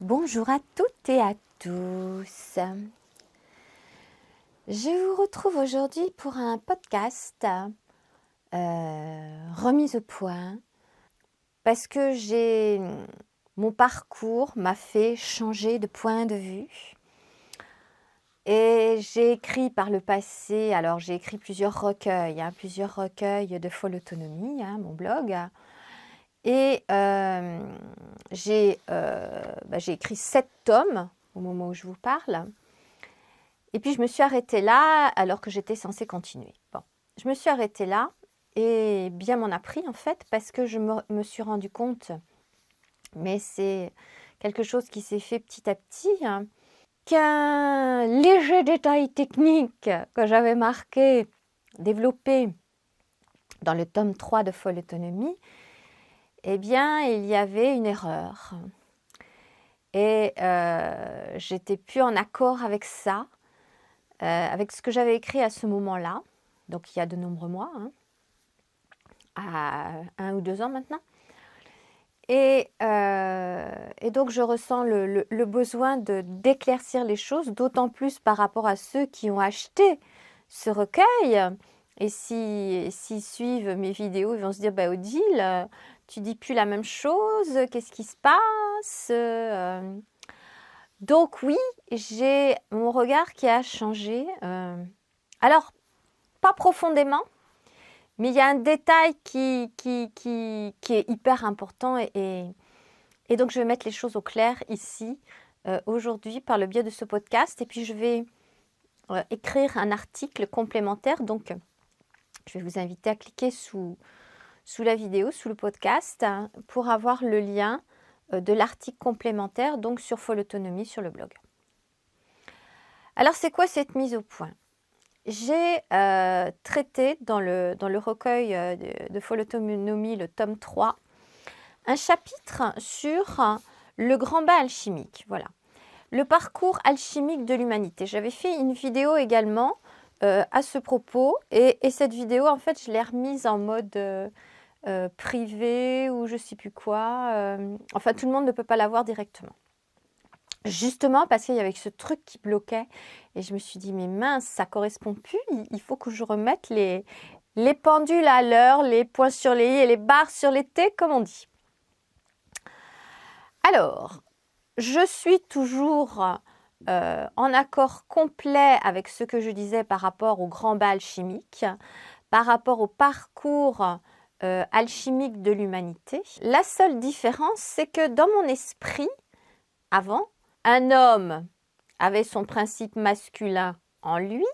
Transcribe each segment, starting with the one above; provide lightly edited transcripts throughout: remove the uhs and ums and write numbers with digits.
Bonjour à toutes et à tous. Je vous retrouve aujourd'hui pour un podcast remise au point parce que mon parcours m'a fait changer de point de vue. Et j'ai écrit par le passé, alors j'ai écrit plusieurs recueils de folle autonomie, mon blog. Et j'ai écrit 7 tomes au moment où je vous parle. Et puis je me suis arrêtée là alors que j'étais censée continuer. Bon, je me suis arrêtée là et bien m'en a pris en fait parce que je me suis rendu compte, mais c'est quelque chose qui s'est fait petit à petit, qu'un léger détail technique que j'avais développé dans le tome 3 de Folle Autonomie, eh bien, il y avait une erreur. Et j'étais plus en accord avec ça, avec ce que j'avais écrit à ce moment-là, donc il y a de nombreux mois, à 1 ou 2 ans maintenant. Et donc je ressens le besoin d'éclaircir les choses, d'autant plus par rapport à ceux qui ont acheté ce recueil. Et s'ils suivent mes vidéos, ils vont se dire, Odile, tu dis plus la même chose, qu'est-ce qui se passe? Donc oui, j'ai mon regard qui a changé. Alors, pas profondément, mais il y a un détail qui est hyper important et donc je vais mettre les choses au clair ici, aujourd'hui, par le biais de ce podcast. Et puis je vais écrire un article complémentaire. Donc, je vais vous inviter à cliquer sous la vidéo, sous le podcast, pour avoir le lien de l'article complémentaire, donc sur Folle Autonomie sur le blog. Alors, c'est quoi cette mise au point? J'ai traité dans le recueil de Folle Autonomie, le tome 3, un chapitre sur le grand bain alchimique. Voilà. Le parcours alchimique de l'humanité. J'avais fait une vidéo également à ce propos et cette vidéo, en fait, je l'ai remise en mode privé ou je ne sais plus quoi. Enfin, tout le monde ne peut pas la voir directement. Justement parce qu'il y avait ce truc qui bloquait et je me suis dit, mais mince, ça ne correspond plus, il faut que je remette les pendules à l'heure, les points sur les i et les barres sur les t, comme on dit. Alors, je suis toujours en accord complet avec ce que je disais par rapport au grand bal alchimique, par rapport au parcours alchimique de l'humanité. La seule différence, c'est que dans mon esprit, avant, un homme avait son principe masculin en lui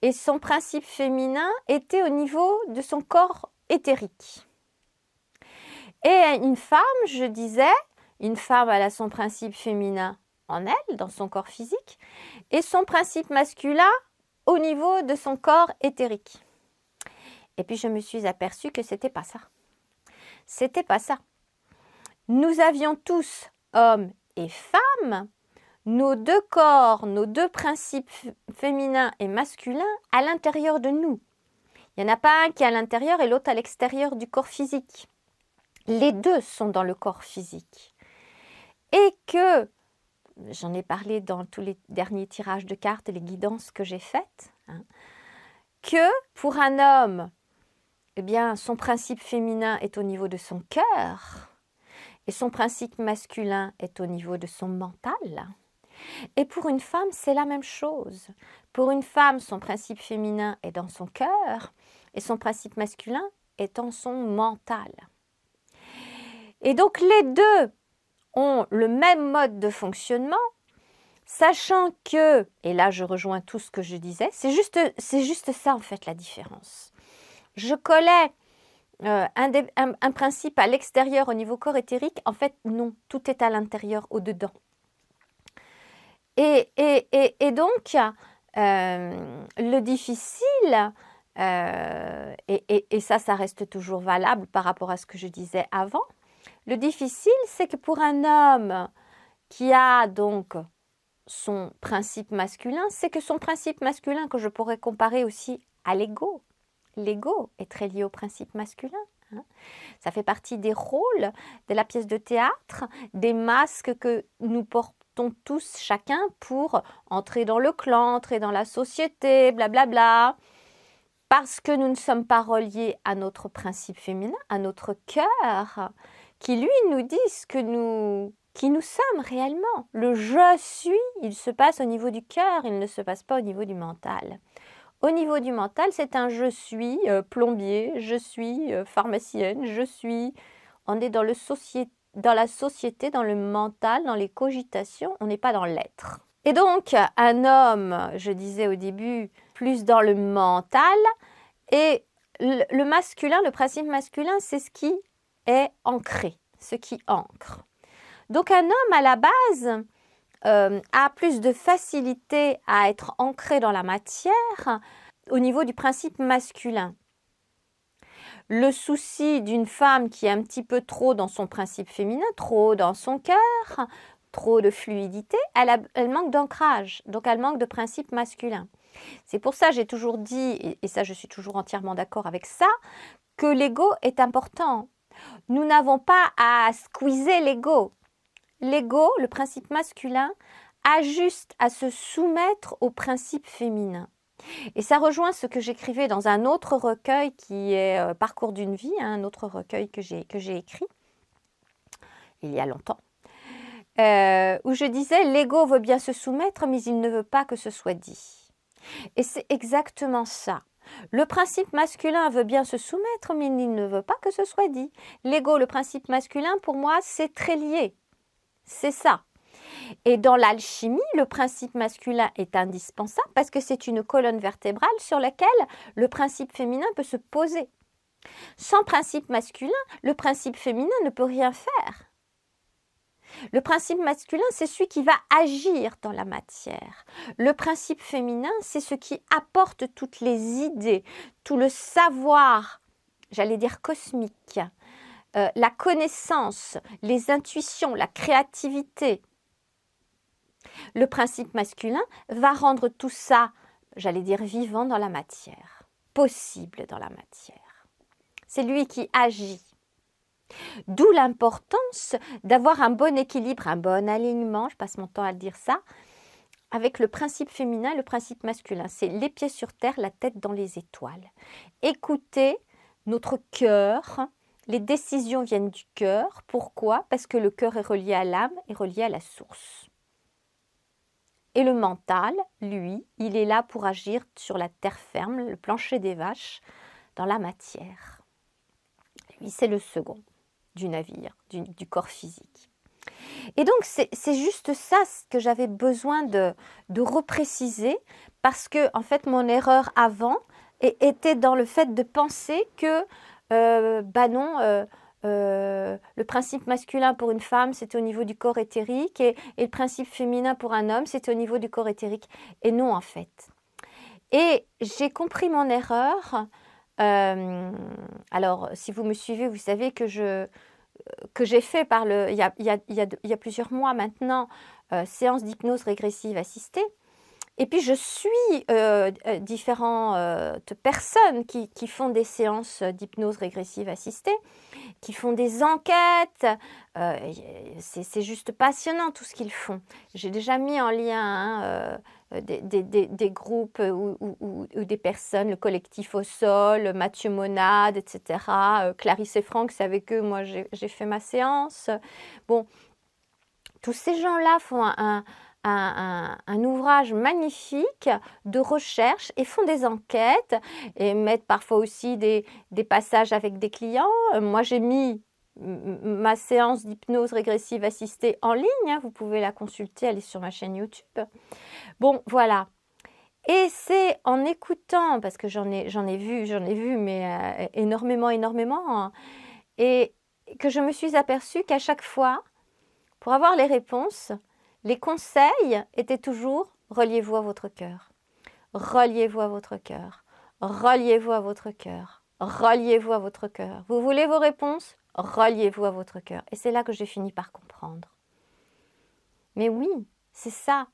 et son principe féminin était au niveau de son corps éthérique. Et une femme, je disais, une femme, elle a son principe féminin en elle, dans son corps physique, et son principe masculin au niveau de son corps éthérique. Et puis je me suis aperçue que c'était pas ça. C'était pas ça. Nous avions tous, hommes et femmes, nos deux corps, nos deux principes féminins et masculins à l'intérieur de nous. Il n'y en a pas un qui est à l'intérieur et l'autre à l'extérieur du corps physique. Les deux sont dans le corps physique. Et que, j'en ai parlé dans tous les derniers tirages de cartes et les guidances que j'ai faites, que pour un homme, eh bien, son principe féminin est au niveau de son cœur et son principe masculin est au niveau de son mental. Et pour une femme, c'est la même chose. Pour une femme, son principe féminin est dans son cœur et son principe masculin est dans son mental. Et donc les deux ont le même mode de fonctionnement, sachant que, et là je rejoins tout ce que je disais, c'est juste ça en fait la différence. Je collais un principe à l'extérieur au niveau corps éthérique, en fait non, tout est à l'intérieur, au-dedans. Et donc, le difficile, et ça reste toujours valable par rapport à ce que je disais avant, le difficile, c'est que pour un homme qui a donc son principe masculin, c'est que son principe masculin, que je pourrais comparer aussi à l'ego est très lié au principe masculin. hein. Ça fait partie des rôles de la pièce de théâtre, des masques que nous portons tous chacun pour entrer dans le clan, entrer dans la société, blablabla. Parce que nous ne sommes pas reliés à notre principe féminin, à notre cœur, qui lui nous dit qui nous sommes réellement. Le je suis, il se passe au niveau du cœur, il ne se passe pas au niveau du mental. Au niveau du mental, c'est un je suis plombier, je suis pharmacienne, je suis. On est dans la société, dans le mental, dans les cogitations, on n'est pas dans l'être. Et donc, un homme, je disais au début, plus dans le mental, et le masculin, le principe masculin, c'est ce qui est ancré, ce qui ancre. Donc, un homme, à la base, a plus de facilité à être ancré dans la matière au niveau du principe masculin. Le souci d'une femme qui est un petit peu trop dans son principe féminin, trop dans son cœur, trop de fluidité, elle manque d'ancrage, donc elle manque de principe masculin. C'est pour ça que j'ai toujours dit, et ça je suis toujours entièrement d'accord avec ça, que l'ego est important. Nous n'avons pas à squeezer l'ego. L'ego, le principe masculin, a juste à se soumettre au principe féminin. Et ça rejoint ce que j'écrivais dans un autre recueil qui est Parcours d'une vie, un autre recueil que j'ai écrit il y a longtemps, où je disais « l'ego veut bien se soumettre, mais il ne veut pas que ce soit dit ». Et c'est exactement ça. Le principe masculin veut bien se soumettre, mais il ne veut pas que ce soit dit. L'ego, le principe masculin, pour moi, c'est très lié. C'est ça. Et dans l'alchimie, le principe masculin est indispensable parce que c'est une colonne vertébrale sur laquelle le principe féminin peut se poser. Sans principe masculin, le principe féminin ne peut rien faire. Le principe masculin, c'est celui qui va agir dans la matière. Le principe féminin, c'est ce qui apporte toutes les idées, tout le savoir, j'allais dire cosmique, la connaissance, les intuitions, la créativité. Le principe masculin va rendre tout ça, j'allais dire vivant dans la matière, possible dans la matière. C'est lui qui agit. D'où l'importance d'avoir un bon équilibre, un bon alignement, je passe mon temps à dire ça, avec le principe féminin et le principe masculin. C'est les pieds sur terre, la tête dans les étoiles. Écoutez notre cœur, les décisions viennent du cœur. Pourquoi? Parce que le cœur est relié à l'âme et relié à la source. Et le mental, lui, il est là pour agir sur la terre ferme, le plancher des vaches, dans la matière. Lui, c'est le second du navire, du corps physique. Et donc, c'est juste ça ce que j'avais besoin de repréciser, parce que, en fait, mon erreur avant était dans le fait de penser que, le principe masculin pour une femme, c'était au niveau du corps éthérique, et le principe féminin pour un homme, c'était au niveau du corps éthérique. Et non, en fait. Et j'ai compris mon erreur. Alors, si vous me suivez, vous savez que j'ai fait il y a plusieurs mois maintenant, séance d'hypnose régressive assistée. Et puis, je suis différentes personnes qui font des séances d'hypnose régressive assistée, qui font des enquêtes. C'est juste passionnant tout ce qu'ils font. J'ai déjà mis en lien des groupes ou des personnes, le collectif au sol, Mathieu Monade, etc. Clarisse et Franck, c'est avec eux, moi j'ai fait ma séance. Bon, tous ces gens-là font un ouvrage magnifique de recherche et font des enquêtes et mettent parfois aussi des passages avec des clients. Moi, j'ai mis ma séance d'hypnose régressive assistée en ligne. Hein, vous pouvez la consulter, elle est sur ma chaîne YouTube. Bon, voilà. Et c'est en écoutant, parce que j'en ai vu, mais énormément, hein, et que je me suis aperçue qu'à chaque fois, pour avoir les réponses, les conseils étaient toujours « reliez-vous à votre cœur, reliez-vous à votre cœur, reliez-vous à votre cœur, reliez-vous à votre cœur. Vous voulez vos réponses? Reliez-vous à votre cœur. » Et c'est là que j'ai fini par comprendre. Mais oui, c'est ça.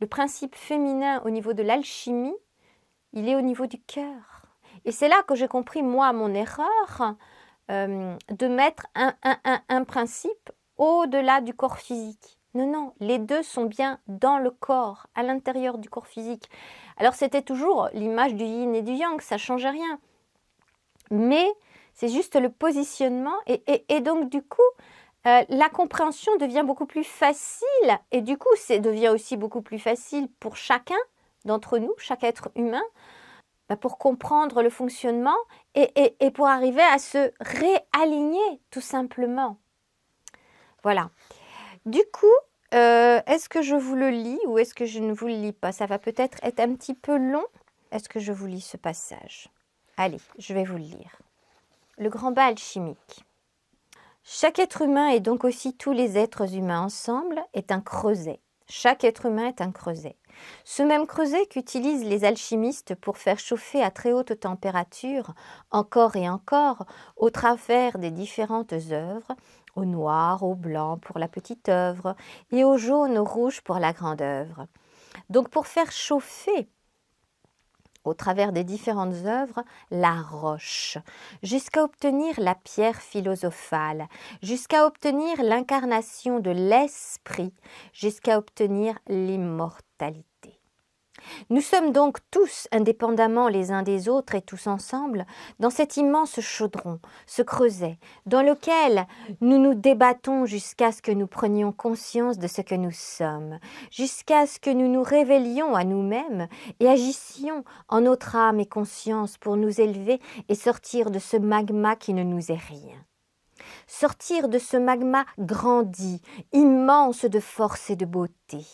Le principe féminin au niveau de l'alchimie, il est au niveau du cœur. Et c'est là que j'ai compris, moi, mon erreur, de mettre un principe au-delà du corps physique. Non, non, les deux sont bien dans le corps, à l'intérieur du corps physique. Alors c'était toujours l'image du yin et du yang, ça ne change rien. Mais c'est juste le positionnement et donc du coup, la compréhension devient beaucoup plus facile et du coup, ça devient aussi beaucoup plus facile pour chacun d'entre nous, chaque être humain, pour comprendre le fonctionnement et pour arriver à se réaligner tout simplement. Voilà. Du coup, est-ce que je vous le lis ou est-ce que je ne vous le lis pas? Ça va peut-être être un petit peu long. Est-ce que je vous lis ce passage? Allez, je vais vous le lire. Le grand bal alchimique. Chaque être humain et donc aussi tous les êtres humains ensemble est un creuset. Chaque être humain est un creuset. Ce même creuset qu'utilisent les alchimistes pour faire chauffer à très haute température, encore et encore, au travers des différentes œuvres, au noir, au blanc pour la petite œuvre et au jaune, au rouge pour la grande œuvre. Donc pour faire chauffer au travers des différentes œuvres, la roche, jusqu'à obtenir la pierre philosophale, jusqu'à obtenir l'incarnation de l'esprit, jusqu'à obtenir l'immortalité. Nous sommes donc tous, indépendamment les uns des autres et tous ensemble, dans cet immense chaudron, ce creuset, dans lequel nous nous débattons jusqu'à ce que nous prenions conscience de ce que nous sommes, jusqu'à ce que nous nous révélions à nous-mêmes et agissions en notre âme et conscience pour nous élever et sortir de ce magma qui ne nous est rien. Sortir de ce magma grandi, immense de force et de beauté.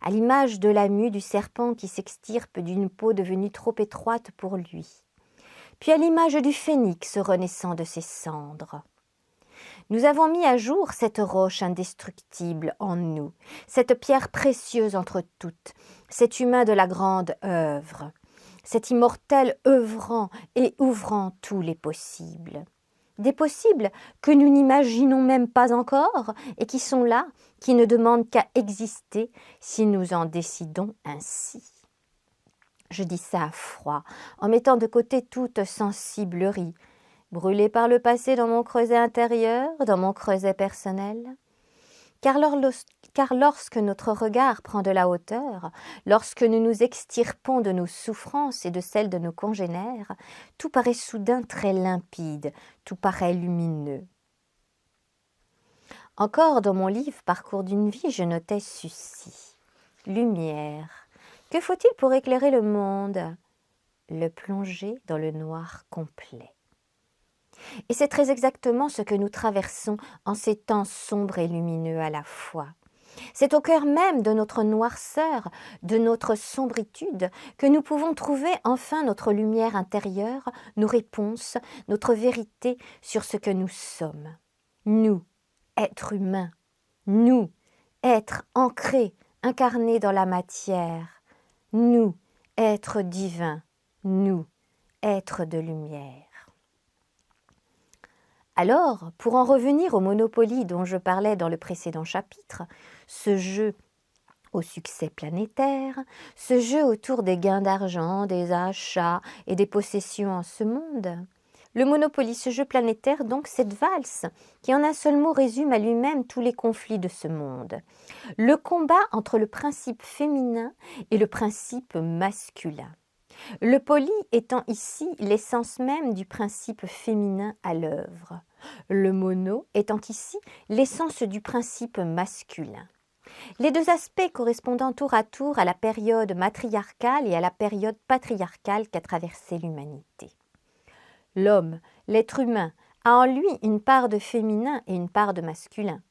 À l'image de la mue du serpent qui s'extirpe d'une peau devenue trop étroite pour lui. Puis à l'image du phénix renaissant de ses cendres. Nous avons mis à jour cette roche indestructible en nous, cette pierre précieuse entre toutes, cet humain de la grande œuvre, cet immortel œuvrant et ouvrant tous les possibles. Des possibles que nous n'imaginons même pas encore et qui sont là, qui ne demandent qu'à exister si nous en décidons ainsi. Je dis ça à froid, en mettant de côté toute sensiblerie, brûlée par le passé dans mon creuset intérieur, dans mon creuset personnel. Car lorsque notre regard prend de la hauteur, lorsque nous nous extirpons de nos souffrances et de celles de nos congénères, tout paraît soudain très limpide, tout paraît lumineux. Encore dans mon livre « Parcours d'une vie », je notais ceci. Lumière. Que faut-il pour éclairer le monde? Le plonger dans le noir complet. Et c'est très exactement ce que nous traversons en ces temps sombres et lumineux à la fois. C'est au cœur même de notre noirceur, de notre sombritude, que nous pouvons trouver enfin notre lumière intérieure, nos réponses, notre vérité sur ce que nous sommes. Nous, êtres humains, nous, êtres ancrés, incarnés dans la matière, nous, êtres divins, nous, êtres de lumière. Alors, pour en revenir au Monopoly dont je parlais dans le précédent chapitre, ce jeu au succès planétaire, ce jeu autour des gains d'argent, des achats et des possessions en ce monde, le Monopoly, ce jeu planétaire, donc cette valse, qui en un seul mot résume à lui-même tous les conflits de ce monde. Le combat entre le principe féminin et le principe masculin. Le poly étant ici l'essence même du principe féminin à l'œuvre. Le mono étant ici l'essence du principe masculin. Les deux aspects correspondant tour à tour à la période matriarcale et à la période patriarcale qu'a traversée l'humanité. L'homme, l'être humain, a en lui une part de féminin et une part de masculin.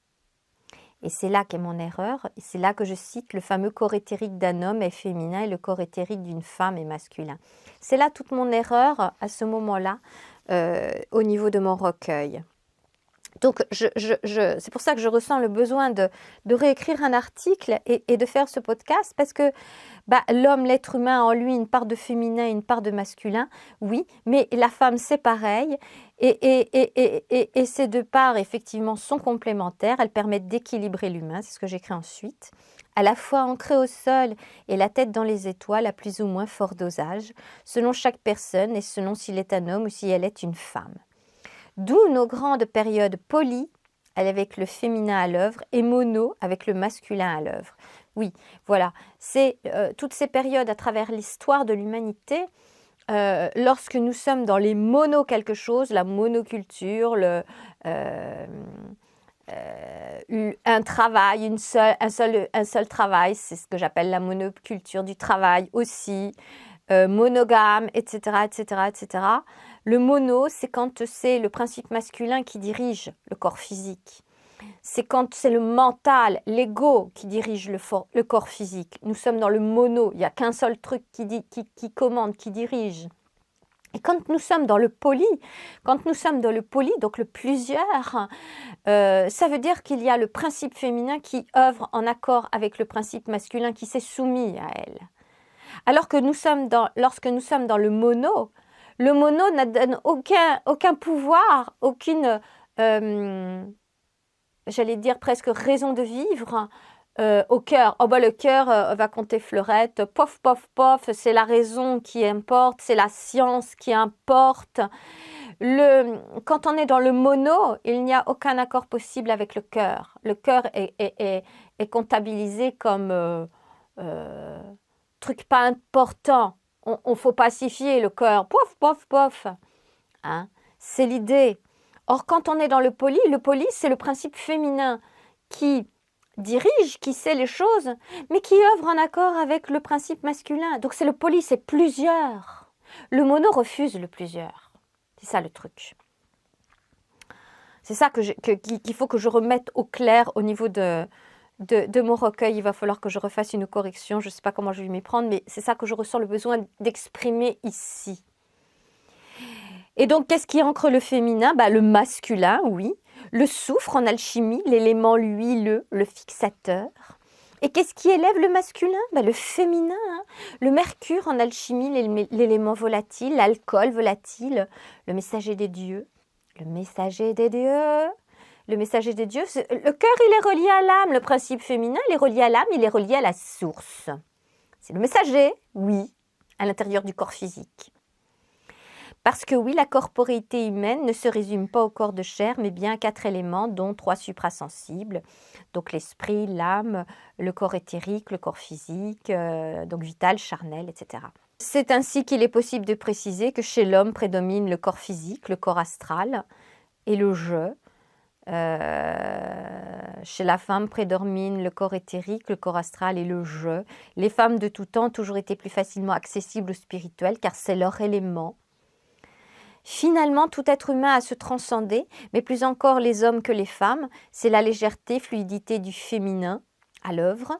Et c'est là qu'est mon erreur, et c'est là que je cite le fameux corps éthérique d'un homme est féminin et le corps éthérique d'une femme est masculin. C'est là toute mon erreur à ce moment-là au niveau de mon recueil. Donc c'est pour ça que je ressens le besoin de réécrire un article et de faire ce podcast parce que l'homme, l'être humain a en lui une part de féminin et une part de masculin, oui, mais la femme c'est pareil et ces deux parts effectivement sont complémentaires, elles permettent d'équilibrer l'humain, c'est ce que j'écris ensuite, à la fois ancrée au sol et la tête dans les étoiles à plus ou moins fort dosage, selon chaque personne et selon s'il est un homme ou si elle est une femme. D'où nos grandes périodes poly, avec le féminin à l'œuvre, et mono, avec le masculin à l'œuvre. Oui, voilà, c'est toutes ces périodes à travers l'histoire de l'humanité, lorsque nous sommes dans les mono quelque chose, la monoculture, un travail, un seul travail, c'est ce que j'appelle la monoculture du travail aussi, monogame, etc., etc., etc. Le mono, c'est quand c'est le principe masculin qui dirige le corps physique. C'est quand c'est le mental, l'ego qui dirige le corps physique. Nous sommes dans le mono, il n'y a qu'un seul truc qui commande, qui dirige. Et quand nous sommes dans le poly, donc le plusieurs, ça veut dire qu'il y a le principe féminin qui œuvre en accord avec le principe masculin qui s'est soumis à elle. Alors que lorsque nous sommes dans le mono ne donne aucun pouvoir, aucune, j'allais dire presque raison de vivre au cœur. Oh bah le cœur va compter fleurette, pof, pof, pof, c'est la raison qui importe, c'est la science qui importe. Quand on est dans le mono, il n'y a aucun accord possible avec le cœur. Le cœur est comptabilisé comme truc pas important. On faut pacifier le cœur. Pof, pof, pof. Hein? C'est l'idée. Or, quand on est dans le poly, c'est le principe féminin qui dirige, qui sait les choses, mais qui œuvre en accord avec le principe masculin. Donc, c'est le poly, c'est plusieurs. Le mono refuse le plusieurs. C'est ça le truc. C'est ça qu'il faut que je remette au clair au niveau de mon recueil. Il va falloir que je refasse une correction. Je ne sais pas comment je vais m'y prendre, mais c'est ça que je ressens le besoin d'exprimer ici. Et donc, qu'est-ce qui ancre le féminin? Le masculin, oui. Le soufre en alchimie, l'élément huileux, le fixateur. Et qu'est-ce qui élève le masculin? Le féminin. Hein. Le mercure en alchimie, l'élément volatile, l'alcool volatile, le messager des dieux. Le messager des dieux. Le messager des dieux, le cœur, il est relié à l'âme. Le principe féminin, il est relié à l'âme, il est relié à la source. C'est le messager, oui, à l'intérieur du corps physique. Parce que oui, la corporéité humaine ne se résume pas au corps de chair, mais bien à 4 éléments, dont 3 suprasensibles. Donc l'esprit, l'âme, le corps éthérique, le corps physique, donc vital, charnel, etc. C'est ainsi qu'il est possible de préciser que chez l'homme prédomine le corps physique, le corps astral et le je. Chez la femme prédomine le corps éthérique, le corps astral et le je. Les femmes de tout temps ont toujours été plus facilement accessibles au spirituel car c'est leur élément. Finalement, tout être humain a se transcender, mais plus encore les hommes que les femmes, c'est la légèreté, fluidité du féminin à l'œuvre.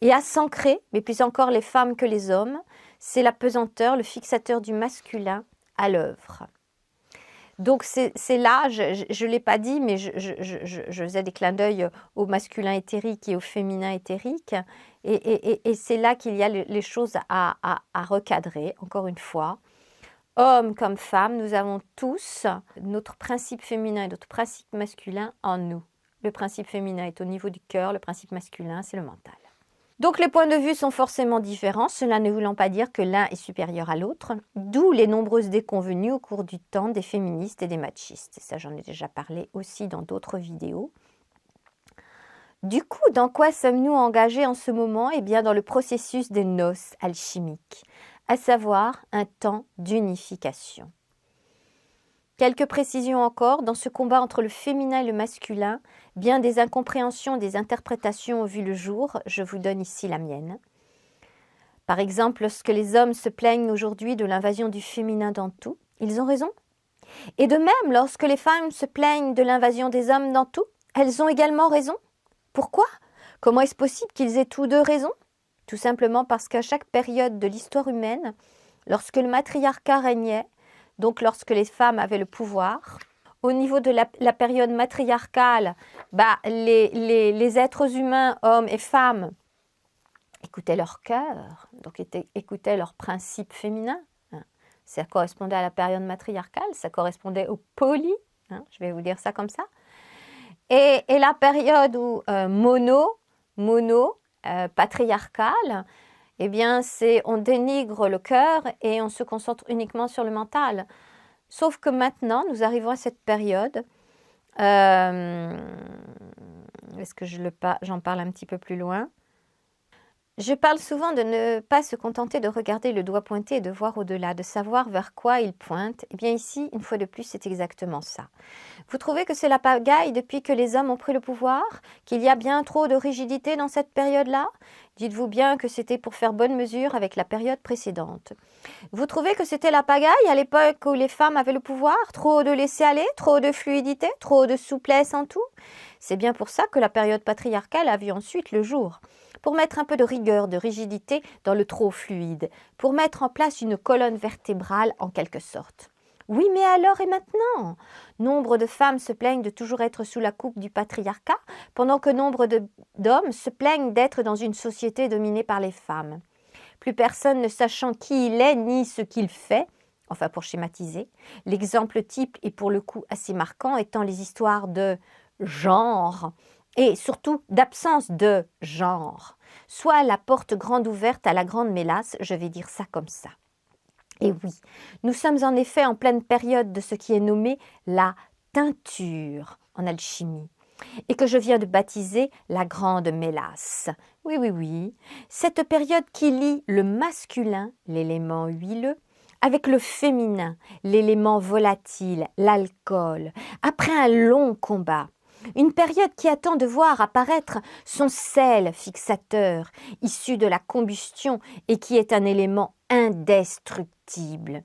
Et à s'ancrer, mais plus encore les femmes que les hommes, c'est la pesanteur, le fixateur du masculin à l'œuvre. Donc c'est là, je ne l'ai pas dit, mais je faisais des clins d'œil au masculin éthérique et au féminin éthérique. Et c'est là qu'il y a les choses à recadrer, encore une fois. Hommes comme femmes, nous avons tous notre principe féminin et notre principe masculin en nous. Le principe féminin est au niveau du cœur, le principe masculin, c'est le mental. Donc les points de vue sont forcément différents, cela ne voulant pas dire que l'un est supérieur à l'autre, d'où les nombreuses déconvenues au cours du temps des féministes et des machistes. Et ça, j'en ai déjà parlé aussi dans d'autres vidéos. Du coup, dans quoi sommes-nous engagés en ce moment? Eh bien, dans le processus des noces alchimiques, à savoir un temps d'unification. Quelques précisions encore, dans ce combat entre le féminin et le masculin, bien des incompréhensions, des interprétations ont vu le jour, je vous donne ici la mienne. Par exemple, lorsque les hommes se plaignent aujourd'hui de l'invasion du féminin dans tout, ils ont raison. Et de même, lorsque les femmes se plaignent de l'invasion des hommes dans tout, elles ont également raison. Pourquoi? Comment est-ce possible qu'ils aient tous deux raison? Tout simplement parce qu'à chaque période de l'histoire humaine, lorsque le matriarcat régnait, donc lorsque les femmes avaient le pouvoir, au niveau de la période matriarcale, les êtres humains, hommes et femmes, écoutaient leur cœur, donc écoutaient leur principe féminin. Ça correspondait à la période matriarcale, ça correspondait au poly, je vais vous dire ça comme ça. Et la période où patriarcale, eh bien, on dénigre le cœur et on se concentre uniquement sur le mental. Sauf que maintenant, nous arrivons à cette période. Est-ce que j'en parle un petit peu plus loin? Je parle souvent de ne pas se contenter de regarder le doigt pointé et de voir au-delà, de savoir vers quoi il pointe. Eh bien ici, une fois de plus, c'est exactement ça. Vous trouvez que c'est la pagaille depuis que les hommes ont pris le pouvoir? Qu'il y a bien trop de rigidité dans cette période-là? Dites-vous bien que c'était pour faire bonne mesure avec la période précédente. Vous trouvez que c'était la pagaille à l'époque où les femmes avaient le pouvoir? Trop de laisser-aller, trop de fluidité, trop de souplesse en tout? C'est bien pour ça que la période patriarcale a vu ensuite le jour. Pour mettre un peu de rigueur, de rigidité dans le trop fluide, pour mettre en place une colonne vertébrale en quelque sorte. Oui, mais alors et maintenant? Nombre de femmes se plaignent de toujours être sous la coupe du patriarcat, pendant que nombre d'hommes se plaignent d'être dans une société dominée par les femmes. Plus personne ne sachant qui il est ni ce qu'il fait, enfin pour schématiser. L'exemple type est pour le coup assez marquant étant les histoires de genre et surtout d'absence de genre. Soit la porte grande ouverte à la grande mélasse, je vais dire ça comme ça. Et oui, nous sommes en effet en pleine période de ce qui est nommé la teinture en alchimie et que je viens de baptiser la grande mélasse. Oui, oui, oui, cette période qui lie le masculin, l'élément huileux, avec le féminin, l'élément volatile, l'alcool, après un long combat. Une période qui attend de voir apparaître son sel fixateur, issu de la combustion et qui est un élément indestructible.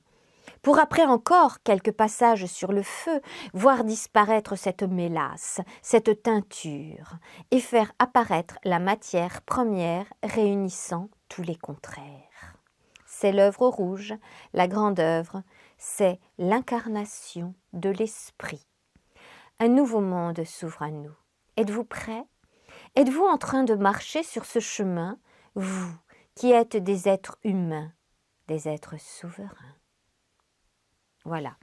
Pour après encore quelques passages sur le feu, voir disparaître cette mélasse, cette teinture, et faire apparaître la matière première réunissant tous les contraires. C'est l'œuvre rouge, la grande œuvre, c'est l'incarnation de l'esprit. Un nouveau monde s'ouvre à nous. Êtes-vous prêts? Êtes-vous en train de marcher sur ce chemin, vous qui êtes des êtres humains, des êtres souverains? Voilà.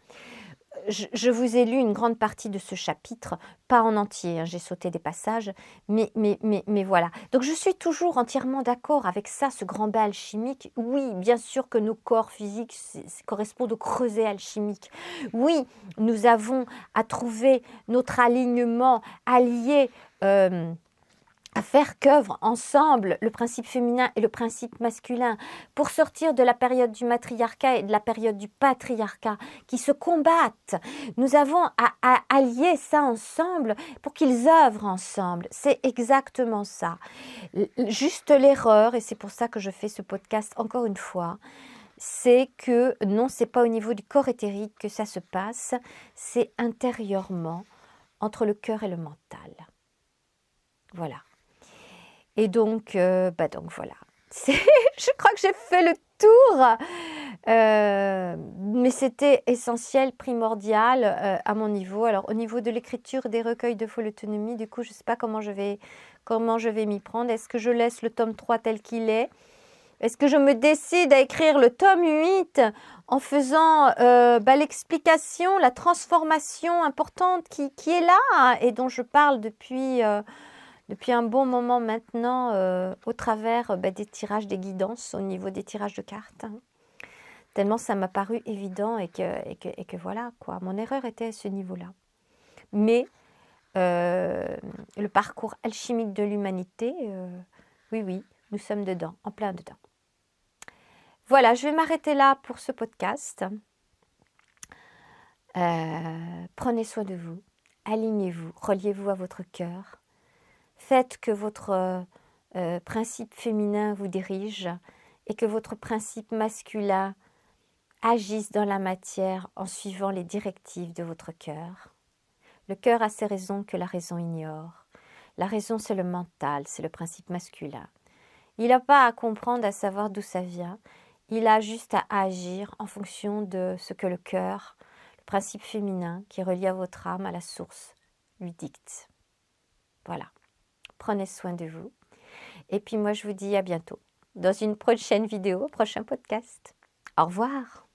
Je vous ai lu une grande partie de ce chapitre, pas en entier, hein, j'ai sauté des passages, mais voilà. Donc je suis toujours entièrement d'accord avec ça, ce grand bain alchimique. Oui, bien sûr que nos corps physiques correspondent au creuset alchimique. Oui, nous avons à trouver notre alignement allié à faire qu'œuvrent ensemble le principe féminin et le principe masculin pour sortir de la période du matriarcat et de la période du patriarcat qui se combattent. Nous avons à allier ça ensemble pour qu'ils œuvrent ensemble. C'est exactement ça. Juste l'erreur, et c'est pour ça que je fais ce podcast encore une fois, c'est que non, c'est pas au niveau du corps éthérique que ça se passe, c'est intérieurement entre le cœur et le mental. Voilà. Et donc voilà. Je crois que j'ai fait le tour, mais c'était essentiel, primordial à mon niveau. Alors au niveau de l'écriture des recueils de Folle Autonomie, du coup je ne sais pas comment je vais m'y prendre. Est-ce que je laisse le tome 3 tel qu'il est? Est-ce que je me décide à écrire le tome 8 en faisant l'explication, la transformation importante qui est là et dont je parle depuis un bon moment maintenant au travers des tirages, des guidances au niveau des tirages de cartes. Hein. Tellement ça m'a paru évident et que voilà, quoi. Mon erreur était à ce niveau-là. Mais le parcours alchimique de l'humanité, oui, nous sommes dedans, en plein dedans. Voilà, je vais m'arrêter là pour ce podcast. Prenez soin de vous, alignez-vous, reliez-vous à votre cœur. Faites que votre principe féminin vous dirige et que votre principe masculin agisse dans la matière en suivant les directives de votre cœur. Le cœur a ses raisons que la raison ignore. La raison, c'est le mental, c'est le principe masculin. Il n'a pas à comprendre, à savoir d'où ça vient. Il a juste à agir en fonction de ce que le cœur, le principe féminin qui est relié à votre âme, à la source, lui dicte. Voilà. Prenez soin de vous. Et puis moi, je vous dis à bientôt dans une prochaine vidéo, prochain podcast. Au revoir.